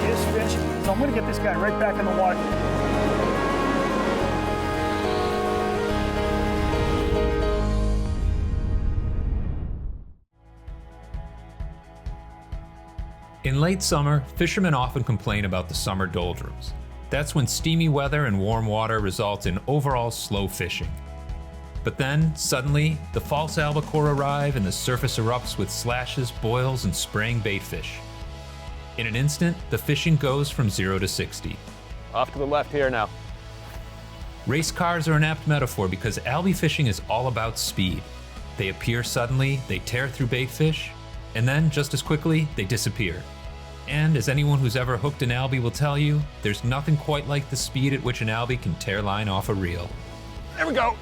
is fish, so I'm gonna get this guy right back in the water. In late summer, fishermen often complain about the summer doldrums. That's when steamy weather and warm water result in overall slow fishing. But then, suddenly, the false albacore arrive and the surface erupts with slashes, boils, and spraying baitfish. In an instant, the fishing goes from 0 to 60. Off to the left here now. Race cars are an apt metaphor because albie fishing is all about speed. They appear suddenly, they tear through baitfish, and then, just as quickly, they disappear. And as anyone who's ever hooked an albie will tell you, there's nothing quite like the speed at which an albie can tear line off a reel. There we go.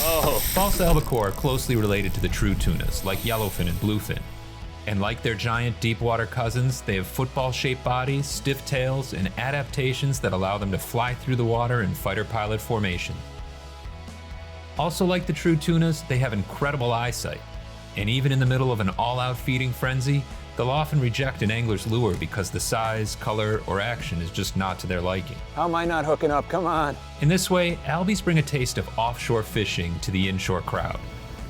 Oh. False albacore are closely related to the true tunas, like yellowfin and bluefin. And like their giant deep-water cousins, they have football-shaped bodies, stiff tails, and adaptations that allow them to fly through the water in fighter-pilot formation. Also like the true tunas, they have incredible eyesight. And even in the middle of an all-out feeding frenzy, they'll often reject an angler's lure because the size, color, or action is just not to their liking. How am I not hooking up? Come on. In this way, albies bring a taste of offshore fishing to the inshore crowd.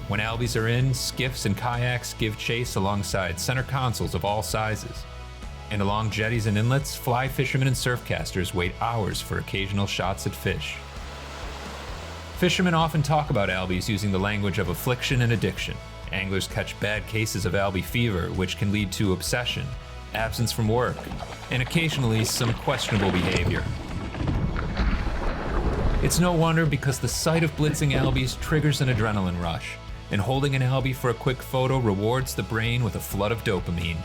When albies are in, skiffs and kayaks give chase alongside center consoles of all sizes. And along jetties and inlets, fly fishermen and surfcasters wait hours for occasional shots at fish. Fishermen often talk about albies using the language of affliction and addiction. Anglers catch bad cases of albie fever, which can lead to obsession, absence from work, and occasionally some questionable behavior. It's no wonder because the sight of blitzing albies triggers an adrenaline rush, and holding an albie for a quick photo rewards the brain with a flood of dopamine.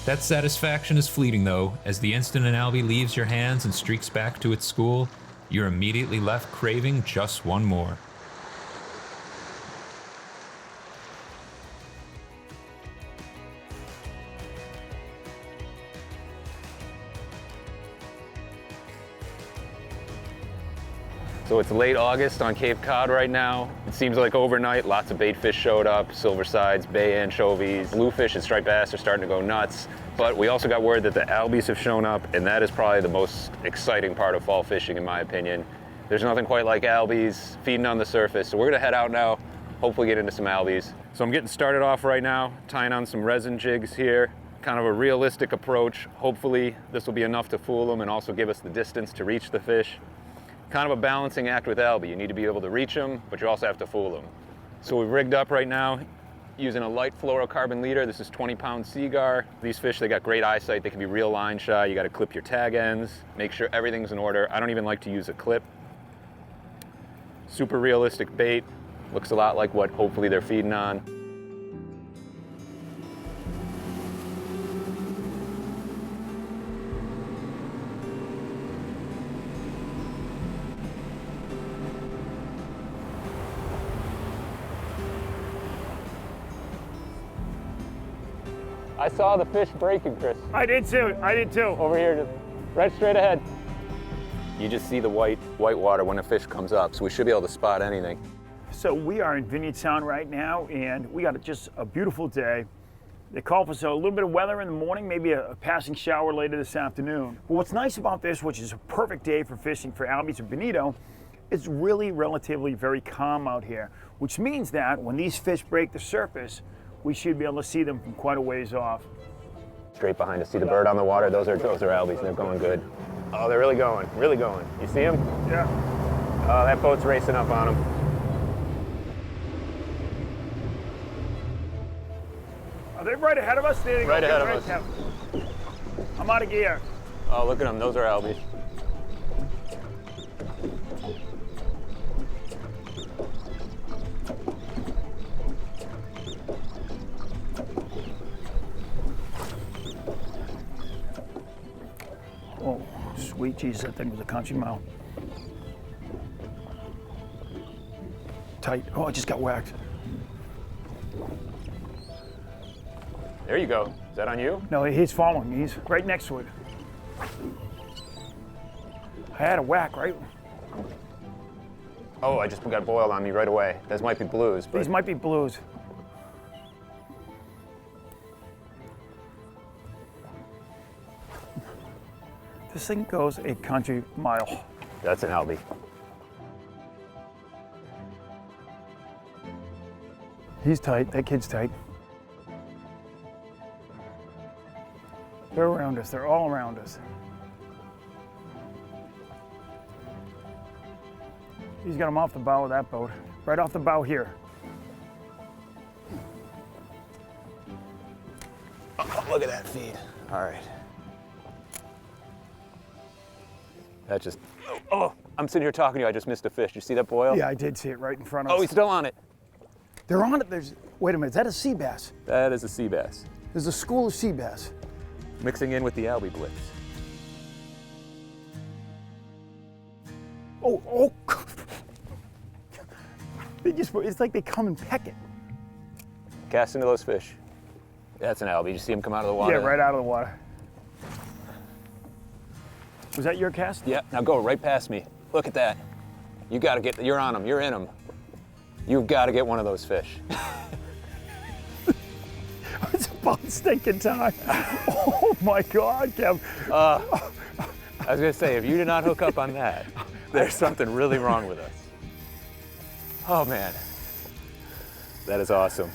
That satisfaction is fleeting though, as the instant an albie leaves your hands and streaks back to its school, you're immediately left craving just one more. So it's late August on Cape Cod right now. It seems like overnight, lots of bait fish showed up, silver sides, bay anchovies, bluefish and striped bass are starting to go nuts. But we also got word that the albies have shown up, and that is probably the most exciting part of fall fishing, in my opinion. There's nothing quite like albies feeding on the surface. So we're gonna head out now, hopefully get into some albies. So I'm getting started off right now, tying on some resin jigs here. Kind of a realistic approach. Hopefully this will be enough to fool them and also give us the distance to reach the fish. Kind of a balancing act with albie. You need to be able to reach them, but you also have to fool them. So we've rigged up right now using a light fluorocarbon leader. This is 20-pound Seagar. These fish, they got great eyesight. They can be real line shy. You got to clip your tag ends, make sure everything's in order. I don't even like to use a clip. Super realistic bait. Looks a lot like what hopefully they're feeding on. I saw the fish breaking, Chris. I did too. Over here, just right straight ahead. You just see the white water when a fish comes up, so we should be able to spot anything. So we are in Vineyard Sound right now, and we got just a beautiful day. They call for a little bit of weather in the morning, maybe a passing shower later this afternoon. But what's nice about this, which is a perfect day for fishing for albies or bonito, it's really relatively very calm out here, which means that when these fish break the surface, we should be able to see them from quite a ways off. Straight behind us, see the bird on the water? Those are albies, they're going good. Oh, they're really going, really going. You see them? Yeah. Oh, that boat's racing up on them. Are they right ahead of us? There they go. Right ahead of us. I'm out of gear. Oh, look at them, those are albies. Oh, sweet Jesus, that thing was a country mile. Tight. Oh, I just got whacked. There you go. Is that on you? No, he's following me. He's right next to it. I had a whack, right? Oh, I just got boiled on me right away. Those might be blues. But... These might be blues. This thing goes a country mile. That's an Albie. He's tight, that kid's tight. They're around us, they're all around us. He's got him off the bow of that boat, right off the bow here. Oh, look at that feed. All right. That just, oh, I'm sitting here talking to you, I just missed a fish. You see that boil? Yeah, I did see it right in front of us. Oh, he's still on it. They're on it, wait a minute, is that a sea bass? That is a sea bass. There's a school of sea bass. Mixing in with the Albie blitz. Oh. It's like they come and peck it. Cast into those fish. That's an Albie. Did you see him come out of the water? Yeah, right out of the water. Was that your cast? Yeah, now go right past me. Look at that. You gotta get, you're on them, you're in them. You've gotta get one of those fish. It's about stinking time. Oh my God, Kev. I was gonna say, if you did not hook up on that, there's something really wrong with us. Oh man, that is awesome.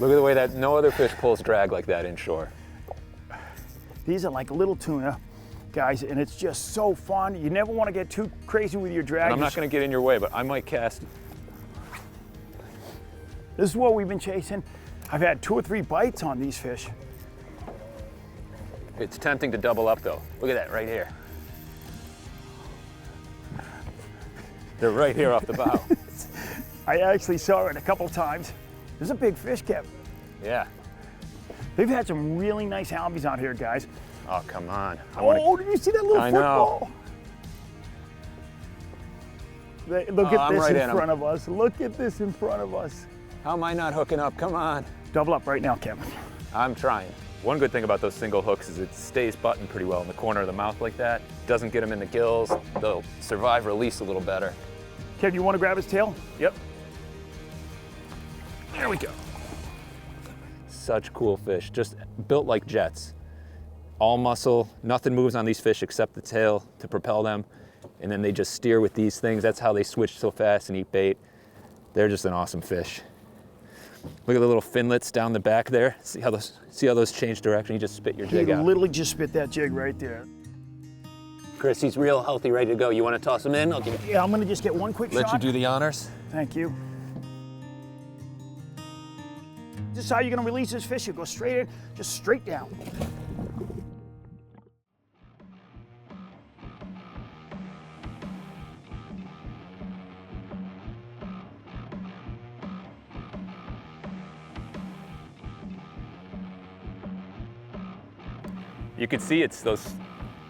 Look at the way that no other fish pulls drag like that inshore. These are like little tuna, guys, and it's just so fun. You never want to get too crazy with your drag. And I'm not gonna get in your way, but I might cast. This is what we've been chasing. I've had 2 or 3 bites on these fish. It's tempting to double up though. Look at that right here. They're right here off the bow. I actually saw it a couple times. There's a big fish, Kev. Yeah. They've had some really nice albies out here, guys. Oh, come on. Oh, did you see that little I know. football? Look at I'm this right in in front of us. Look at this in front of us. How am I not hooking up? Come on. Double up right now, Kevin. I'm trying. One good thing about those single hooks is it stays buttoned pretty well in the corner of the mouth like that. Doesn't get them in the gills. They'll survive release a little better. Kev, you want to grab his tail? Yep. There we go. Such cool fish, just built like jets. All muscle, nothing moves on these fish except the tail to propel them. And then they just steer with these things. That's how they switch so fast and eat bait. They're just an awesome fish. Look at the little finlets down the back there. See how those change direction? You just spit your jig out. He literally just spit that jig right there. Chris, he's real healthy, ready to go. You want to toss him in? I'll give you. Yeah, I'm gonna just get one quick shot. Let you do the honors. Thank you. This is how you're gonna release this fish. You go straight in, just straight down. You can see it's those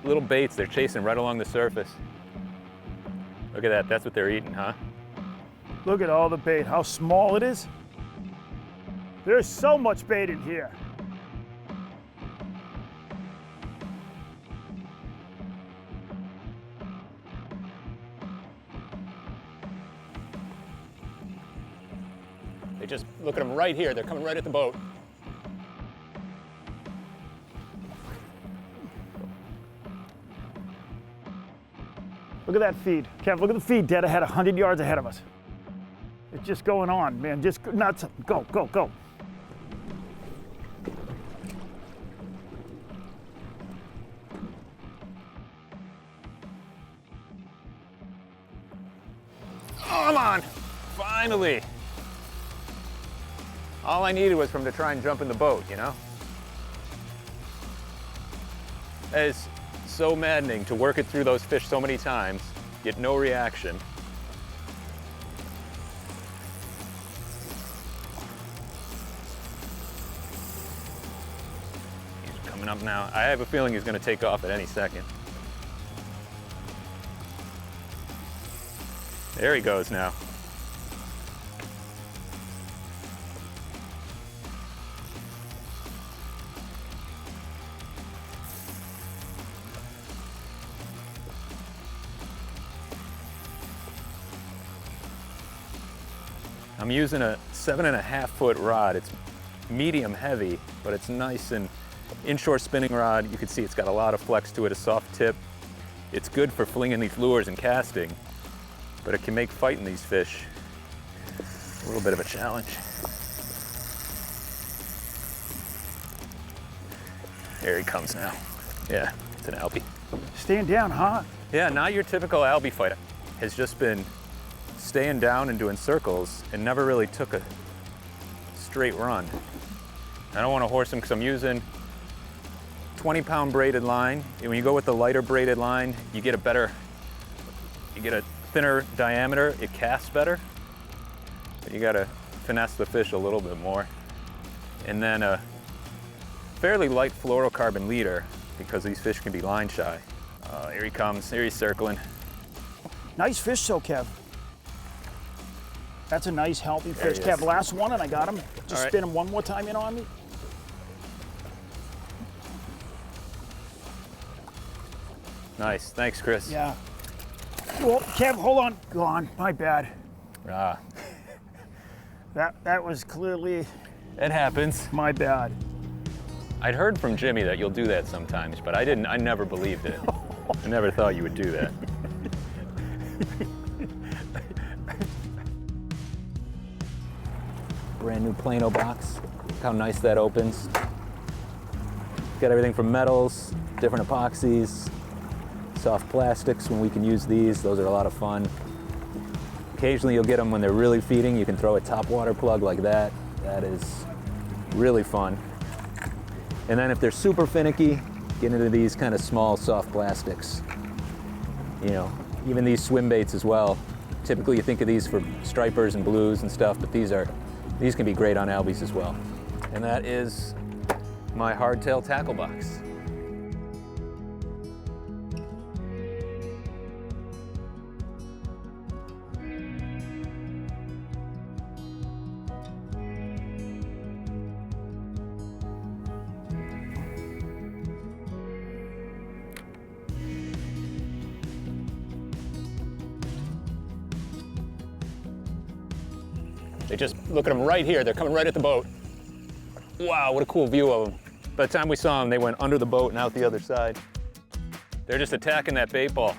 little baits they're chasing right along the surface. Look at that, that's what they're eating, huh? Look at all the bait, how small it is. There's so much bait in here. They just, look at them right here, they're coming right at the boat. Look at that feed. Kev, look at the feed dead ahead, 100 yards ahead of us. It's just going on, man, just nuts. Go, go, go. Come on, finally. All I needed was for him to try and jump in the boat, you know? It's so maddening to work it through those fish so many times, get no reaction. He's coming up now. I have a feeling he's going to take off at any second. There he goes now. I'm using a 7.5 foot rod. It's medium heavy, but it's nice and Inshore spinning rod. You can see it's got a lot of flex to it, a soft tip. It's good for flinging these lures and casting, but it can make fighting these fish a little bit of a challenge. Here he comes now. Yeah, it's an albie. Staying down, huh? Yeah, not your typical albie fighter. Has just been staying down and doing circles and never really took a straight run. I don't want to horse him because I'm using 20-pound braided line. And when you go with the lighter braided line, you get a thinner diameter, it casts better. But you gotta finesse the fish a little bit more. And then a fairly light fluorocarbon leader because these fish can be line shy. Here he comes, here he's circling. Nice fish though, Kev. That's a nice, healthy fish. Kev, last one and I got him. Just spin him one more time in on me. Nice, thanks, Chris. Yeah. Well, Kev, hold on. Go on, my bad. Ah. That was clearly It happens. my bad. I'd heard from Jimmy that you'll do that sometimes, but I never believed it. I never thought you would do that. Brand new Plano box. Look how nice that opens. Got everything from metals, different epoxies, soft plastics when we can use these. Those are a lot of fun. Occasionally you'll get them when they're really feeding. You can throw a top water plug like that. That is really fun. And then if they're super finicky, get into these kind of small soft plastics. You know, even these swim baits as well. Typically you think of these for stripers and blues and stuff, but these can be great on albies as well. And that is my hardtail tackle box. They just, look at them right here. They're coming right at the boat. Wow, what a cool view of them. By the time we saw them, they went under the boat and out the other side. They're just attacking that bait ball.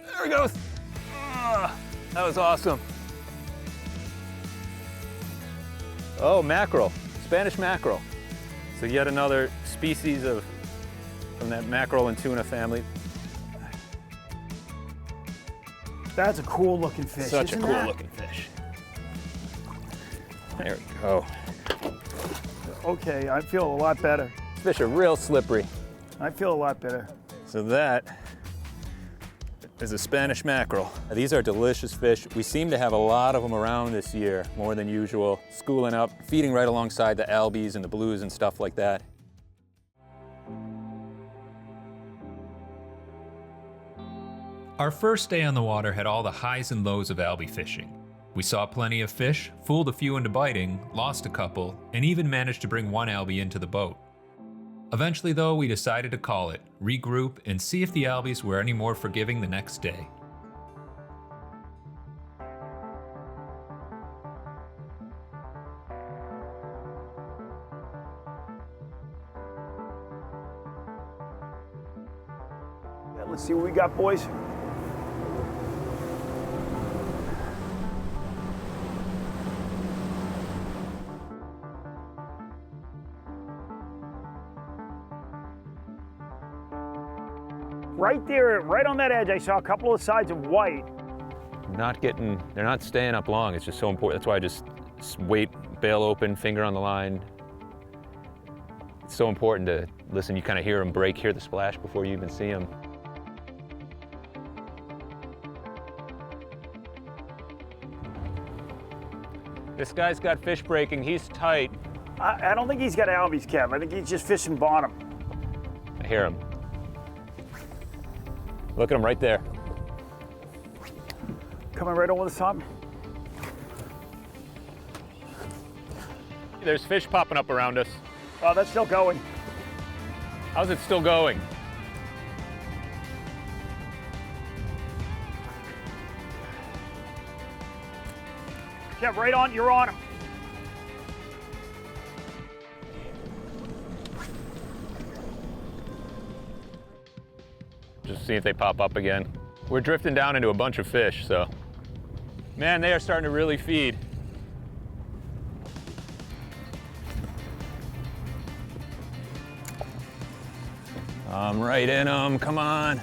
There he goes. That was awesome. Oh, mackerel, Spanish mackerel. So yet another species from that mackerel and tuna family. That's a cool looking fish. Such a cool looking fish. There we go. Okay, I feel a lot better. These fish are real slippery. I feel a lot better. So that is a Spanish mackerel. These are delicious fish. We seem to have a lot of them around this year, more than usual. Schooling up, feeding right alongside the albies and the blues and stuff like that. Our first day on the water had all the highs and lows of albie fishing. We saw plenty of fish, fooled a few into biting, lost a couple, and even managed to bring one albie into the boat. Eventually though, we decided to call it, regroup, and see if the albies were any more forgiving the next day. Yeah, let's see what we got, boys. Right there, right on that edge, I saw a couple of sides of white. They're not staying up long. It's just so important. That's why I just wait, bail open, finger on the line. It's so important to listen. You kind of hear them break, hear the splash before you even see them. This guy's got fish breaking. He's tight. I don't think he's got albies, Kev. I think he's just fishing bottom. I hear him. Look at him right there. Coming right over the top. There's fish popping up around us. Oh, that's still going. How's it still going? Kev, right on, you're on him. Just see if they pop up again. We're drifting down into a bunch of fish, so. Man, they are starting to really feed. I'm right in them, come on.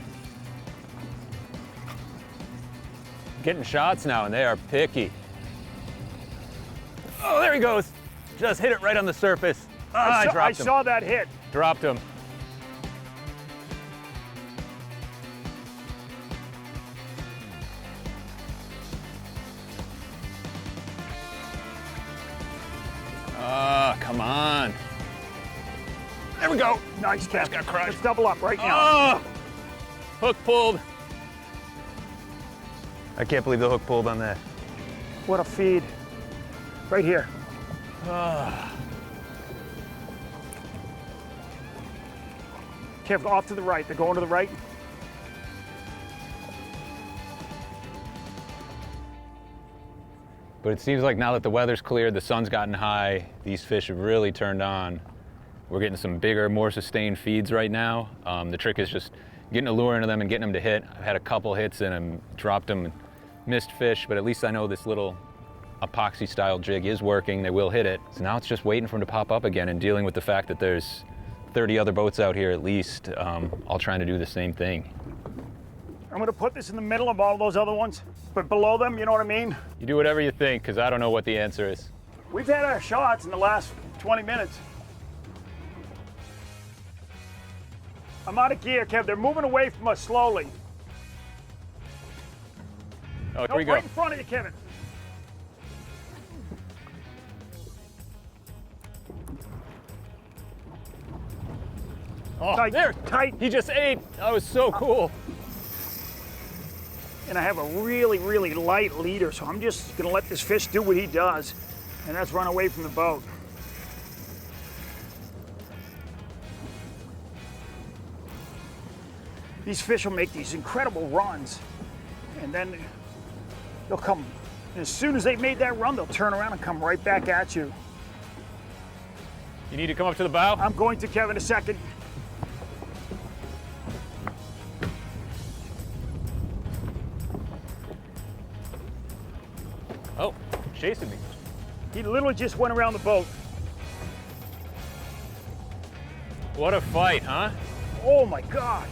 Getting shots now and they are picky. Oh, there he goes. Just hit it right on the surface. Ah, I dropped him. I saw that hit. Dropped him. Ah, come on. There we go. Nice catch. Got crushed. Let's double up right now. Oh! Hook pulled. I can't believe the hook pulled on that. What a feed. Right here. Kev, off to the right. They're going to the right. But it seems like now that the weather's cleared, the sun's gotten high, these fish have really turned on. We're getting some bigger, more sustained feeds right now. The trick is just getting a lure into them and getting them to hit. I've had a couple hits in them, dropped them, and missed fish, but at least I know this little epoxy style jig is working. They will hit it. So now it's just waiting for them to pop up again and dealing with the fact that there's 30 other boats out here at least, all trying to do the same thing. I'm gonna put this in the middle of all those other ones, but below them, you know what I mean? You do whatever you think, because I don't know what the answer is. We've had our shots in the last 20 minutes. I'm out of gear, Kev. They're moving away from us slowly. Oh, here we go. Right in front of you, Kevin. Oh, Tight, there. tight. He just ate. That was so cool. And I have a really, really light leader, so I'm just gonna let this fish do what he does, and that's run away from the boat. These fish will make these incredible runs, and then they'll come, and as soon as they've made that run, they'll turn around and come right back at you. You need to come up to the bow? I'm going to, Kevin, in a second. Oh, chasing me. He literally just went around the boat. What a fight, huh? Oh my God.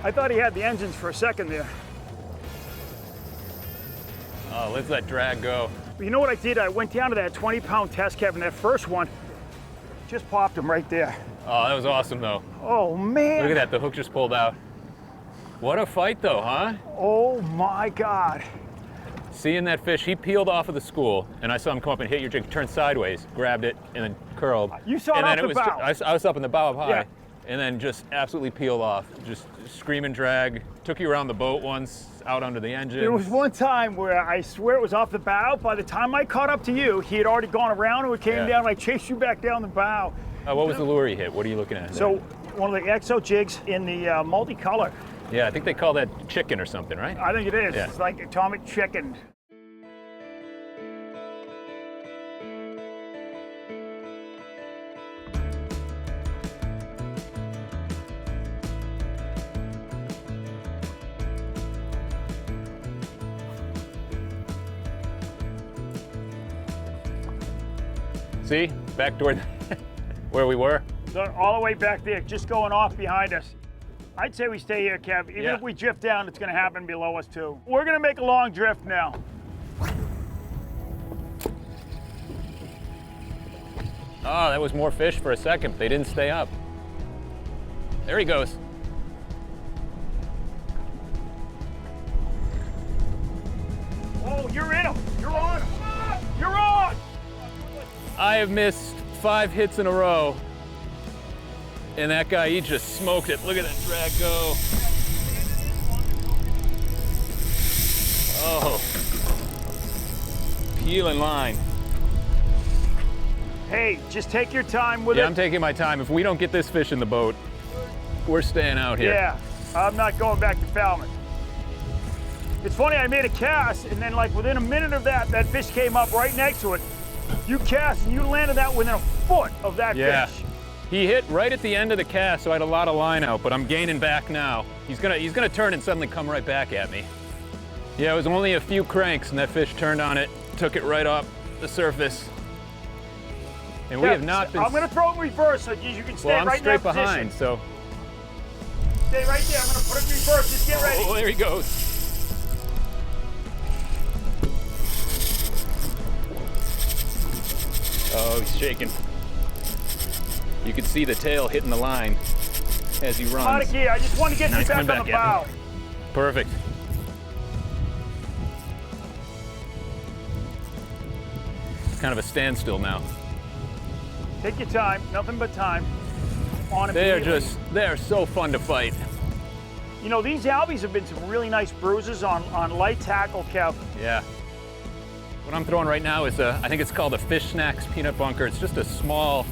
I thought he had the engines for a second there. Oh, let's let drag go. But you know what I did? I went down to that 20-pound test, Kevin. That first one, just popped him right there. Oh, that was awesome, though. Oh, man. Look at that, the hook just pulled out. What a fight, though, huh? Oh, my God. Seeing that fish, he peeled off of the school, and I saw him come up and hit your jig, turn sideways, grabbed it, and then curled. You saw and it then off the bow. I was up in the bow up high, Yeah. and then just absolutely peeled off. Just scream and drag. Took you around the boat once, out under the engine. There was one time where I swear it was off the bow. By the time I caught up to you, he had already gone around and we came down, and I chased you back down the bow. What was the lure he hit? What are you looking at? So, one of the EXO jigs in the multicolor. Yeah, I think they call that chicken or something, right? I think it is. Yeah. It's like atomic chicken. See? Back toward where we were. So all the way back there, just going off behind us. I'd say we stay here, Kev. Even if we drift down, it's gonna happen below us too. We're gonna make a long drift now. Oh, that was more fish for a second. They didn't stay up. There he goes. Oh, you're in him. You're on him. You're on. I have missed 5 hits in a row. And that guy, he just smoked it. Look at that drag go. Oh. Peeling line. Hey, just take your time with Yeah, it. I'm taking my time. If we don't get this fish in the boat, we're staying out here. Yeah, I'm not going back to Falmouth. It's funny, I made a cast, and then like within a minute of that, that fish came up right next to it. You cast, and you landed that within a foot of that Yeah. fish. He hit right at the end of the cast, so I had a lot of line out, but I'm gaining back now. He's gonna turn and suddenly come right back at me. Yeah, it was only a few cranks, and that fish turned on it, took it right off the surface. And we have not been. I'm gonna throw it in reverse so you can stay Well, I'm right straight in that behind, position. so. Stay right there, I'm gonna put it in reverse, just get ready. Oh, there he goes. Oh, he's shaking. You can see the tail hitting the line as he runs. Out of gear, I just want to get Now you he's back coming on the back at bow. me. Perfect. It's kind of a standstill now. Take your time, nothing but time. On They are immediately. they are so fun to fight. You know, these albies have been some really nice bruises on light tackle, Kev. Yeah. What I'm throwing right now is I think it's called a Fish Snacks peanut bunker. It's just a small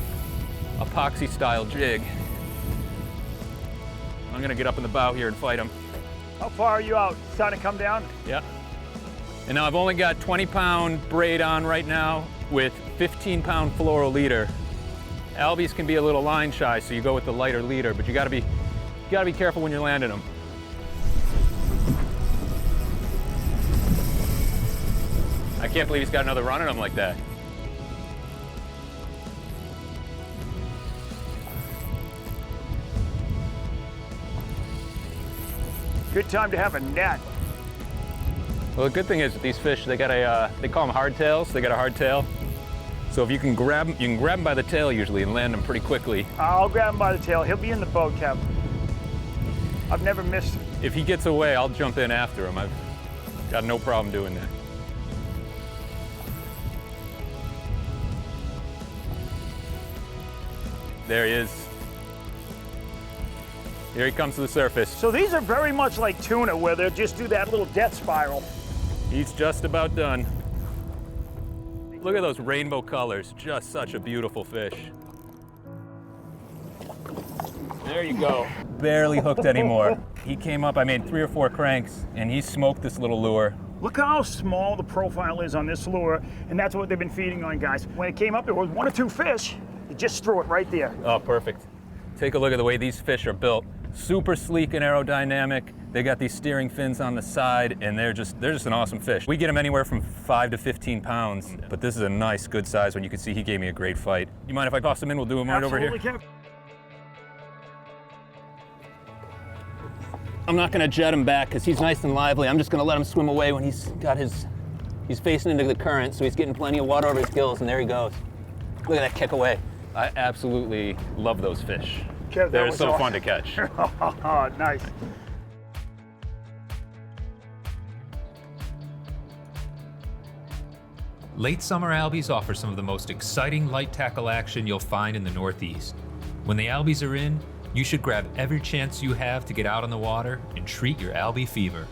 epoxy style jig. I'm gonna get up in the bow here and fight him. How far are you out? Starting to come down? Yeah. And now I've only got 20-pound braid on right now with 15-pound fluoro leader. Albies can be a little line shy, so you go with the lighter leader, but you gotta be careful when you're landing them. I can't believe he's got another run on him like that. Good time to have a net. Well, the good thing is with these fish, they got they call them hardtails. They got a hard tail. So if you can grab them by the tail usually and land them pretty quickly. I'll grab him by the tail. He'll be in the boat, Kev. I've never missed. If he gets away, I'll jump in after him. I've got no problem doing that. There he is. Here he comes to the surface. So these are very much like tuna, where they'll just do that little death spiral. He's just about done. Look at those rainbow colors. Just such a beautiful fish. There you go. Barely hooked anymore. He came up, I made 3 or 4 cranks, and he smoked this little lure. Look how small the profile is on this lure, and that's what they've been feeding on, guys. When it came up, there was 1 or 2 fish. You just threw it right there. Oh, perfect. Take a look at the way these fish are built. Super sleek and aerodynamic. They got these steering fins on the side, and they're just an awesome fish. We get them anywhere from 5 to 15 pounds, but this is a nice, good size one. You can see he gave me a great fight. You mind if I toss him in? We'll do him right over here. Absolutely, Kev. I'm not gonna jet him back because he's nice and lively. I'm just gonna let him swim away when he's facing into the current, so he's getting plenty of water over his gills, and there he goes. Look at that kick away. I absolutely love those fish. Kev, They're so fun to catch. Oh, nice. Late summer albies offer some of the most exciting light tackle action you'll find in the Northeast. When the albies are in, you should grab every chance you have to get out on the water and treat your albie fever.